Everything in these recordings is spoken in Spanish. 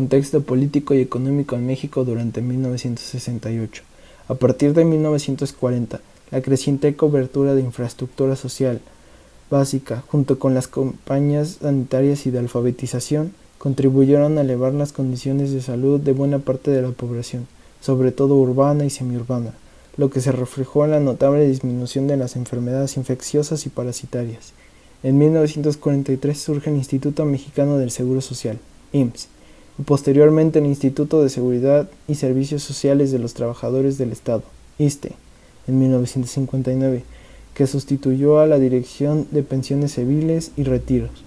contexto político y económico en México durante 1968. A partir de 1940, la creciente cobertura de infraestructura social básica, junto con las campañas sanitarias y de alfabetización, contribuyeron a elevar las condiciones de salud de buena parte de la población, sobre todo urbana y semiurbana, lo que se reflejó en la notable disminución de las enfermedades infecciosas y parasitarias. En 1943 surge el Instituto Mexicano del Seguro Social, IMSS, y posteriormente el Instituto de Seguridad y Servicios Sociales de los Trabajadores del Estado, ISSSTE, en 1959, que sustituyó a la Dirección de Pensiones Civiles y Retiros.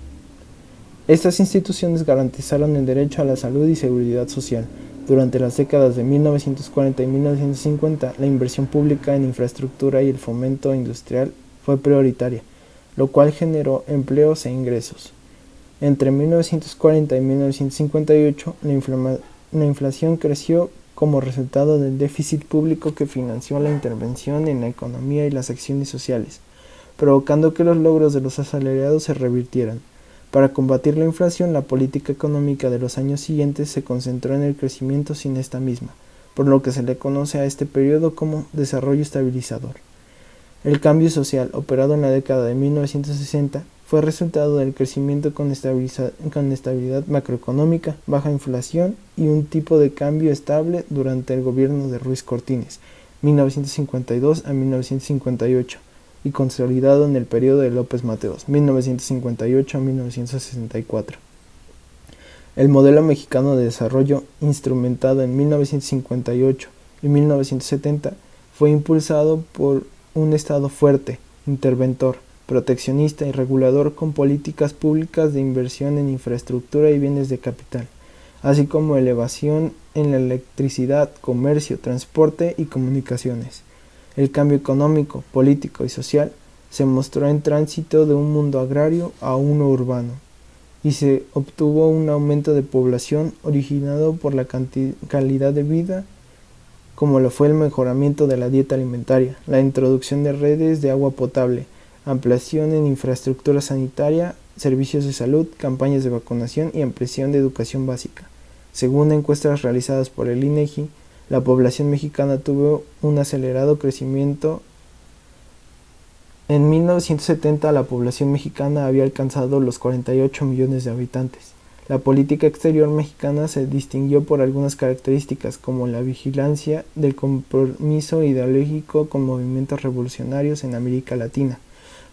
Estas instituciones garantizaron el derecho a la salud y seguridad social. Durante las décadas de 1940 y 1950, la inversión pública en infraestructura y el fomento industrial fue prioritaria, lo cual generó empleos e ingresos. Entre 1940 y 1958, la inflación creció como resultado del déficit público que financió la intervención en la economía y las acciones sociales, provocando que los logros de los asalariados se revirtieran. Para combatir la inflación, la política económica de los años siguientes se concentró en el crecimiento sin esta misma, por lo que se le conoce a este periodo como desarrollo estabilizador. El cambio social, operado en la década de 1960, fue resultado del crecimiento con estabilidad macroeconómica, baja inflación y un tipo de cambio estable durante el gobierno de Ruiz Cortines, 1952 a 1958, y consolidado en el periodo de López Mateos, 1958 a 1964. El modelo mexicano de desarrollo, instrumentado en 1958 y 1970, fue impulsado por un Estado fuerte, interventor, proteccionista y regulador con políticas públicas de inversión en infraestructura y bienes de capital, así como elevación en la electricidad, comercio, transporte y comunicaciones. El cambio económico, político y social se mostró en tránsito de un mundo agrario a uno urbano, y se obtuvo un aumento de población originado por la calidad de vida, como lo fue el mejoramiento de la dieta alimentaria, la introducción de redes de agua potable, ampliación en infraestructura sanitaria, servicios de salud, campañas de vacunación y ampliación de educación básica. Según encuestas realizadas por el INEGI, la población mexicana tuvo un acelerado crecimiento. En 1970 la población mexicana había alcanzado los 48 millones de habitantes. La política exterior mexicana se distinguió por algunas características, como la vigilancia del compromiso ideológico con movimientos revolucionarios en América Latina,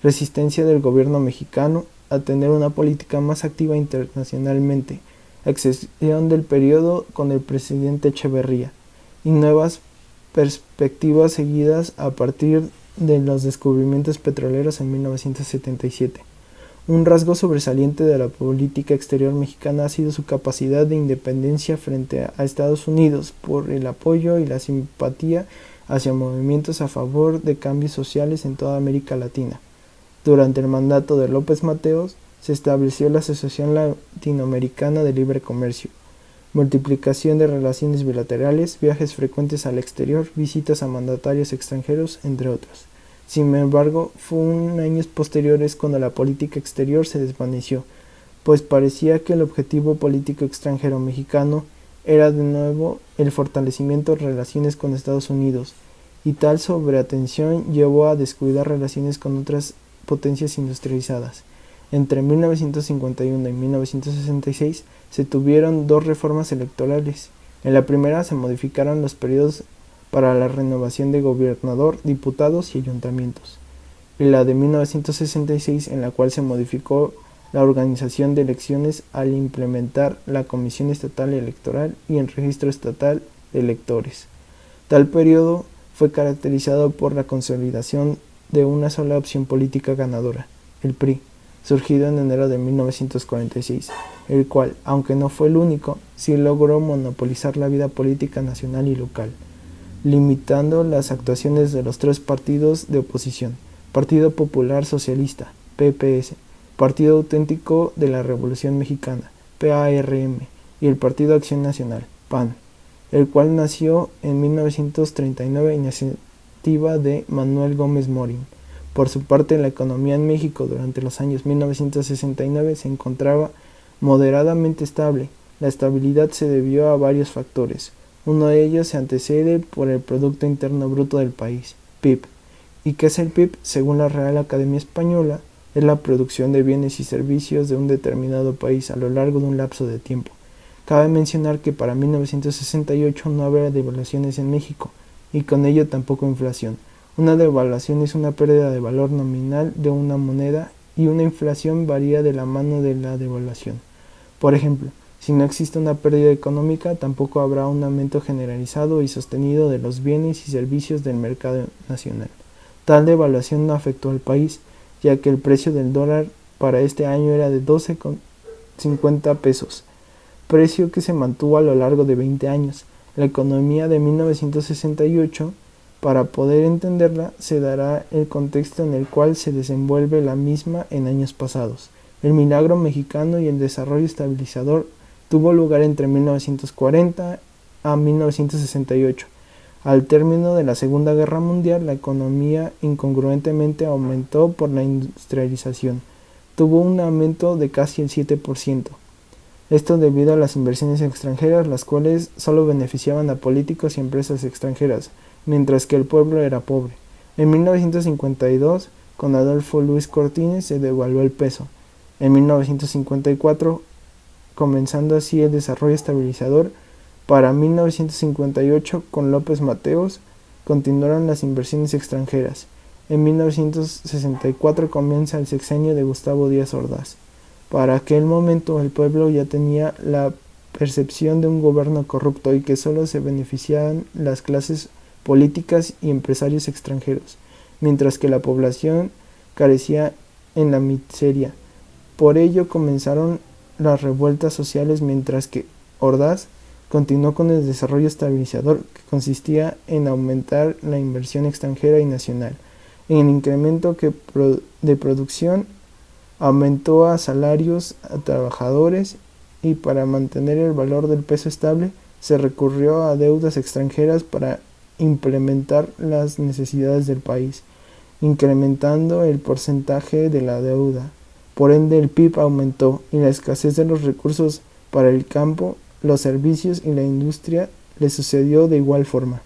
resistencia del gobierno mexicano a tener una política más activa internacionalmente, a excepción del periodo con el presidente Echeverría, y nuevas perspectivas seguidas a partir de los descubrimientos petroleros en 1977. Un rasgo sobresaliente de la política exterior mexicana ha sido su capacidad de independencia frente a Estados Unidos por el apoyo y la simpatía hacia movimientos a favor de cambios sociales en toda América Latina. Durante el mandato de López Mateos se estableció la Asociación Latinoamericana de Libre Comercio, multiplicación de relaciones bilaterales, viajes frecuentes al exterior, visitas a mandatarios extranjeros, entre otros. Sin embargo, fue en años posteriores cuando la política exterior se desvaneció, pues parecía que el objetivo político extranjero mexicano era de nuevo el fortalecimiento de relaciones con Estados Unidos, y tal sobreatención llevó a descuidar relaciones con otras potencias industrializadas. Entre 1951 y 1966 se tuvieron dos reformas electorales. En la primera se modificaron los periodos para la renovación de gobernador, diputados y ayuntamientos, y la de 1966, en la cual se modificó la organización de elecciones al implementar la Comisión Estatal Electoral y el Registro Estatal de Electores. Tal periodo fue caracterizado por la consolidación de una sola opción política ganadora, el PRI, surgido en enero de 1946, el cual, aunque no fue el único, sí logró monopolizar la vida política nacional y local, limitando las actuaciones de los tres partidos de oposición: Partido Popular Socialista, PPS, Partido Auténtico de la Revolución Mexicana, PARM, y el Partido Acción Nacional, PAN, el cual nació en 1939 iniciativa de Manuel Gómez Morín. Por su parte, la economía en México durante los años 1969 se encontraba moderadamente estable, La estabilidad se debió a varios factores. Uno de ellos se antecede por el Producto Interno Bruto del país, PIB. ¿Y qué es el PIB? Según la Real Academia Española, es la producción de bienes y servicios de un determinado país a lo largo de un lapso de tiempo. Cabe mencionar que para 1968 no había devaluaciones en México, y con ello tampoco inflación. Una devaluación es una pérdida de valor nominal de una moneda y una inflación varía de la mano de la devaluación. Por ejemplo, si no existe una pérdida económica, tampoco habrá un aumento generalizado y sostenido de los bienes y servicios del mercado nacional. Tal devaluación no afectó al país, ya que el precio del dólar para este año era de 12,50 pesos, precio que se mantuvo a lo largo de 20 años. La economía de 1968, para poder entenderla, se dará el contexto en el cual se desenvuelve la misma en años pasados. El milagro mexicano y el desarrollo estabilizador tuvo lugar entre 1940 a 1968. Al término de la Segunda Guerra Mundial, la economía incongruentemente aumentó por la industrialización. Tuvo un aumento de casi el 7%. Esto debido a las inversiones extranjeras, las cuales solo beneficiaban a políticos y empresas extranjeras, mientras que el pueblo era pobre. En 1952, con Adolfo Luis Cortines, se devaluó el peso. En 1954, comenzando así el desarrollo estabilizador. Para 1958, con López Mateos, continuaron las inversiones extranjeras. En 1964 comienza el sexenio de Gustavo Díaz Ordaz. Para aquel momento el pueblo ya tenía la percepción de un gobierno corrupto y que solo se beneficiaban las clases políticas y empresarios extranjeros, mientras que la población carecía en la miseria. Por ello comenzaron las revueltas sociales, mientras que Ordaz continuó con el desarrollo estabilizador, que consistía en aumentar la inversión extranjera y nacional, en el incremento de producción, aumentó a salarios a trabajadores y para mantener el valor del peso estable se recurrió a deudas extranjeras para implementar las necesidades del país, incrementando el porcentaje de la deuda. Por ende, el PIB aumentó y la escasez de los recursos para el campo, los servicios y la industria le sucedió de igual forma.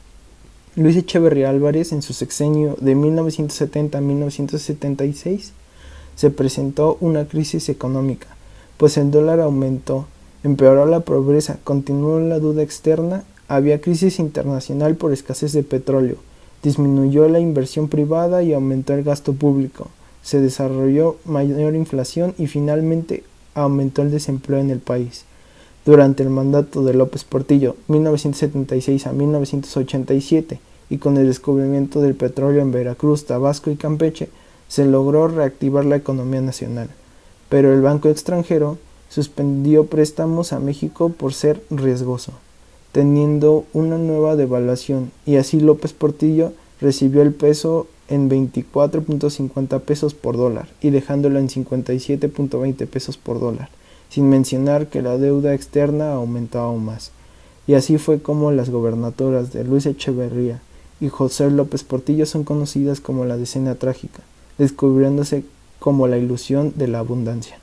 Luis Echeverría Álvarez, en su sexenio de 1970 a 1976, se presentó una crisis económica, pues el dólar aumentó, empeoró la pobreza, continuó la deuda externa, había crisis internacional por escasez de petróleo, disminuyó la inversión privada y aumentó el gasto público, se desarrolló mayor inflación y finalmente aumentó el desempleo en el país. Durante el mandato de López Portillo, 1976 a 1987, y con el descubrimiento del petróleo en Veracruz, Tabasco y Campeche, se logró reactivar la economía nacional, pero el Banco Extranjero suspendió préstamos a México por ser riesgoso, teniendo una nueva devaluación, y así López Portillo recibió el peso en 24.50 pesos por dólar y dejándolo en 57.20 pesos por dólar, sin mencionar que la deuda externa aumentó aún más. Y así fue como las gobernaturas de Luis Echeverría y José López Portillo son conocidas como la decena trágica, descubriéndose como la ilusión de la abundancia.